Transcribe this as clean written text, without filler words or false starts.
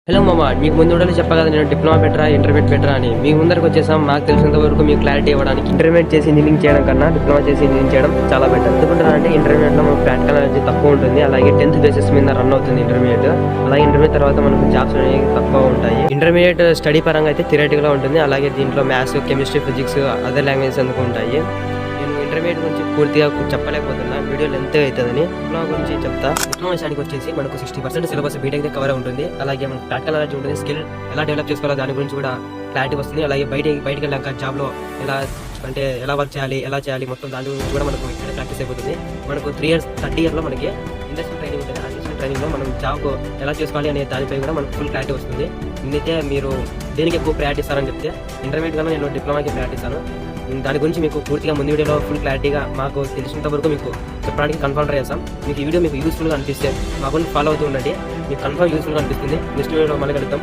Hello మామ, మీకు ముందు కూడా చెప్పా కదా నేను డిప్లొమా బెటరా ఇంటర్మీడియట్ బెటరా అని. మీ ముందరికి వచ్చేసాం. మాకు తెలిసినంత వరకు మీకు క్లారిటీ ఇవ్వడానికి ఇంటర్మీడియట్ చేసి ఇంజనీరింగ్ చేయడం కన్నా డిప్లొమా చేసి ఇంజనీరింగ్ చేయడం చాలా బెటర్. ఎందుకంటే ఇంటర్మీడియట్లో మనకు ప్రాక్టికల్ నాలెడ్జ్ తక్కువ ఉంటుంది. అలాగే 10th బేసిస్ మీద రన్ అవుతుంది ఇంటర్మీడియట్. అలాగే ఇంటర్మీడియట్ తర్వాత మనకు జాబ్స్ అనేవి తక్కువ ఉంటాయి. ఇంటర్మీడియట్ స్టడీ పరంగా అయితే థియరిటికల్ ఉంటుంది. అలాగే దీంట్లో maths, chemistry, physics, other languages అందుకు ఉంటాయి. ఇంటర్మీడియట్ గురించి పూర్తిగా చెప్పలేకపోతున్నా, వీడియో లెంత్ అవుతుందని. డిప్లొమా గురించి చెప్తా. డిప్లొమా విషయానికి వచ్చేసి మనకు 60% సిలబస్ బీటెక్ కవర్ ఉంటుంది. అలాగే మనకు ప్రాక్టికల్ నాలెడ్జ్ ఉంటుంది. స్కిల్ ఎలా డెవలప్ చేసుకోవాలో దాని గురించి కూడా క్లారిటీ వస్తుంది. అలాగే బయటికి వెళ్ళాక జాబ్లో ఎలా వర్క్ చేయాలి, ఎలా చేయాలి మొత్తం దాని గురించి కూడా మనకు ఇక్కడ ప్రాక్టీస్ అయిపోతుంది. మనకు 30 ఇయర్లో మనకి ఇండస్ట్రియల్ ట్రైనింగ్ ఉంటుంది. ఆ ఇండస్ట్రియల్ ట్రైనింగ్లో మనం జాబ్ ఎలా చేసుకోవాలి అనే దానిపై కూడా మనకు ఫుల్ క్లారిటీ వస్తుంది. ఇందైతే మీరు దేనికి ఎక్కువ ప్రయారిటీ ఇస్తారని చెప్తే ఇంటర్మీడియట్ కన్నా నేను డిప్లొమాకి ప్రయారిటీ ఇస్తాను. దాని గురించి మీకు పూర్తిగా ముందు వీడియోలో ఫుల్ క్లారిటీగా మాకు తెలిసినంత వరకు మీకు చెప్పడానికి కన్ఫర్మ్ చేస్తాం. మీకు ఈ వీడియో మీకు యూస్ఫుల్గా అనిపిస్తే మాకు ఫాలో అవుతూ ఉండండి. మీకు కన్ఫర్మ్ యూస్ఫుల్గా అనిపిస్తుంది. నెక్స్ట్ వీడియోలో మళ్ళీ కలుద్దాం.